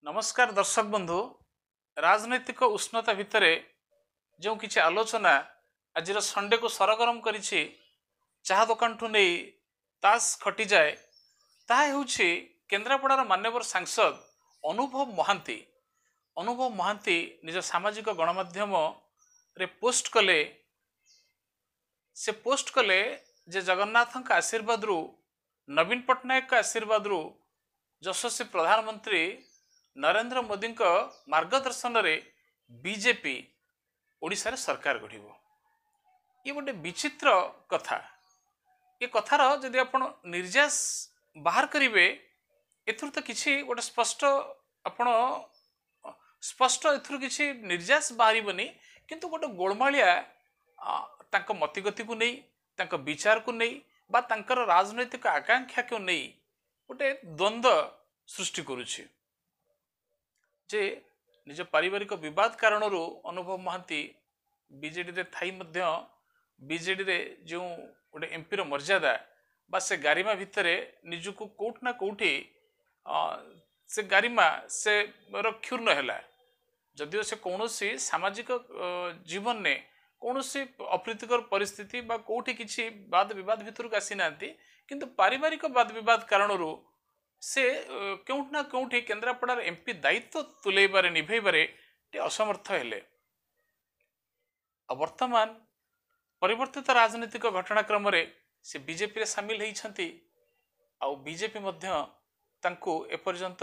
नमस्कार दर्शक बंधु। राजनैतिक उष्णता भितर जो किसी आलोचना आज संडे को सरगरम करिछि चाह दुकान ठू नहीं तास खटी जाए ताहा हेउछि केन्द्रापड़ार मान्यवर सांसद अनुभव महांती निज सामाजिक गणमाध्यम रे पोस्ट कले जे जगन्नाथ का आशीर्वाद रु नवीन पट्टनायक का आशीर्वाद रु यशस्वी प्रधानमंत्री नरेंद्र मोदी मार्गदर्शन रे बीजेपी ओडिशा रे सरकार गढ़ ये गोटे विचित्र कथा। ये कथार जदि आप निर्यास बाहर करेंगे एथुर तो किसी गोटे स्पष्ट एथुर किसी निर्यास बाहरबनी किंतु गोटे गोलमालिया तांको मतिगति को नहीं तांको विचार को नहीं बा तांकर राजनैतिक आकांक्षा को नहीं गोटे द्वंद्व सृष्टि करुछि जे निज पारिवारिक विवाद कारण अनुभव महांती बीजेडी रे थाई मध्य बीजेडी रे जो गोटे एमपी रो मर्यादा बा से गारिमा भितर निजुक कोठ ना कोठी से गारिमा से क्षुर्ण है जदिओ से कौनसी सामाजिक जीवन ने कौनसी अप्रीतिकर परिस्थिति बा कोठी किछि वाद विवाद भितर आसी नांती किंतु पारिवारिक वाद विवाद कारण से केउठ ना केउठी केन्द्रापड़ार एमपी दायित्व तुलेबारे निभेबारे असमर्थ हेले। वर्तमान परिवर्तित राजनीतिक घटनाक्रम से बीजेपी रे सामिल होइछंती आ बीजेपी मध्य तांको एपर्यंत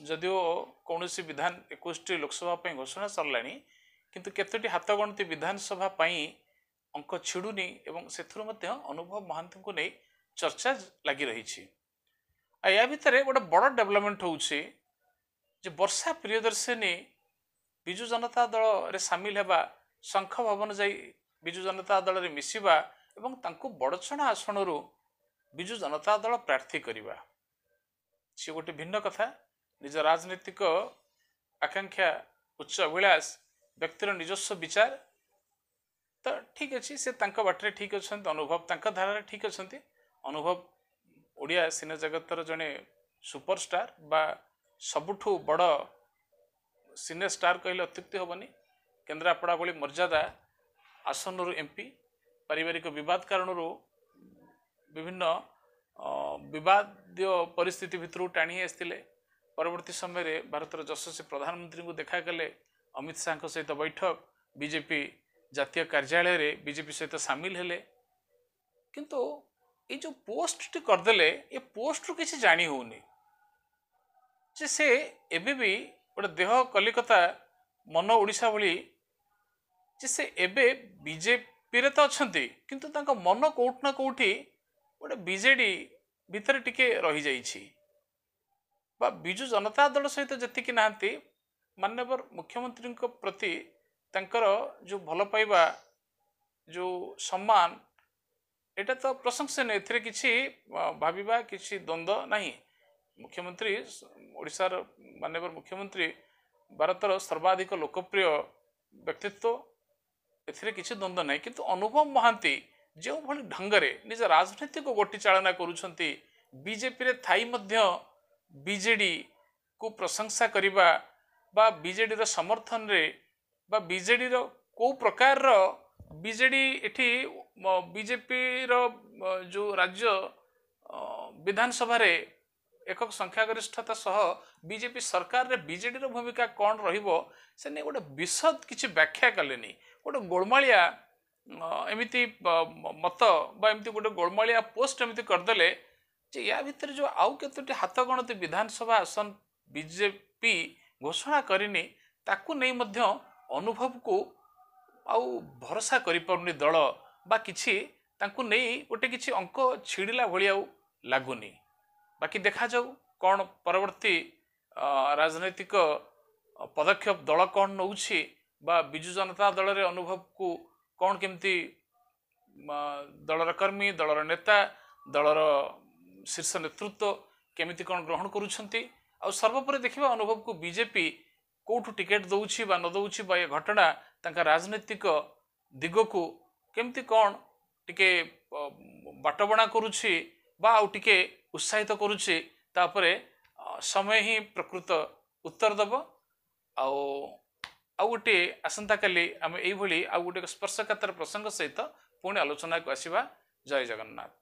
जदिओ कौनसी विधान 21 लोकसभा पे घोषणा सरलानी किंतु केतोटी हाथ गणती विधानसभा पाई अंक छिड़ुनी एवं सेथुर मध्य अनुभव महांती को नहीं चर्चा लगी रही। या भितर गोटे बड़ डेवलपमेंट होउछि जे वर्षा प्रियदर्शिनी विजु जनता दल रे सामिल हेबा शंख भवन जाई विजु जनता दल रे मिसिबा एवं तांको बड़छणा आसनरू विजु जनता दल प्रार्थी करिबा से गोटे भिन्न कथा। निज राजनीतिक आकांक्षा उच्च अभिलाष व्यक्तिर निजस्व विचार तो ठीक अच्छी से तांका बाटरे ठीक अच्छा अनुभव तांका धारा ठीक अच्छा अनुभव ओडिया सिने जगतर जड़े सुपरस्टार बा सबुठू बड़ सिने स्टार कहले अत्युक्ति हेनी केन्द्रापड़ा भली मर्यादा आसन एमपी पारिवारिक विवाद कारण विभिन्न विवाद परिस्थिति भितर टाणी आसते परवर्ती समय भारतर यशस्वी प्रधानमंत्री को देखा कले अमित शाह सहित बैठक बीजेपी जातीय कार्यालय रे बीजेपी सहित सामिल हेले किंतु ये जो पोस्ट करदेले ये पोस्ट रु किसी जानी होनी जे से एबे भी गोटे देह कलिकता मन ओडिशा भली जे से एबे बीजेपी रे तो अछंती किंतु तांका मन कोठ ना कोठी गोटे बीजेडी भितर टिके रही जाइछि बा बिजु जनता दल सहित जतिकी नांती माननीय मुख्यमंत्री प्रति तांकर जो भल पाइबा जो सम्मान एटा तो प्रशंसनीय एथिरे किछि भाबिबा किछि द्वंद्व नहीं। मुख्यमंत्री ओडिशार माननीय मुख्यमंत्री भारतर सर्वाधिक लोकप्रिय व्यक्तित्व एथिरे किछि द्वंद्व नहीं किंतु अनुभव महांती जो भली ढंगरे निज राजनीतिक गोटी चालना करूछंती बीजेपी रे थाई मध्य बीजेडी को प्रशंसा करिबा बा बीजेडी रो समर्थन रे बा बीजेडी रो को प्रकार रो बीजेडी एठी बीजेपी रो जो राज्य विधानसभा रे एकक संख्यागरिष्ठता सह बीजेपी सरकार रे बीजेडी रो भूमिका कौन रहिबो से ने गोटे विशद किछि व्याख्या कलेनी गोटे गोलमालिया एमिति मत बा एमिति गोटे गोलमालिया पोस्ट एमिति करदेले जे या भितर जो आउ केतोटी हाथ गणती विधानसभा आसन बीजेपी घोषणा करिनी ताकू नहीं मध्य अनुभव को आउ भरोसा करि पारुनी दल बा किछि तांकू नहीं गोटे किछि अंक छिड़िला भली आउ लागुनी। बाकी देखा जाऊ कौन परवर्ती राजनैतिक पदक्षेप दल कौन नौछि बा बिजु जनता दल रे अनुभव को कौन केमती दलर कर्मी दलर नेता दलर शीर्ष नेतृत्व केमिति कौन ग्रहण करुछंती आ सर्वोपरि देखिबा अनुभव को बीजेपी कोठु टिकेट दउछि बा न दउछि बा ये घटना तांका राजनीतिक दिग को केमती कौन टिके बाटबणा करुछि बा आउ टिके उत्साहित करुछि तापरे समय ही प्रकृत उत्तर दब आउ आउ गोटे आसंता काली आम यही आउ गोटे स्पर्शकातर प्रसंग सहित पुणी आलोचना को आसिबा। जय जगन्नाथ।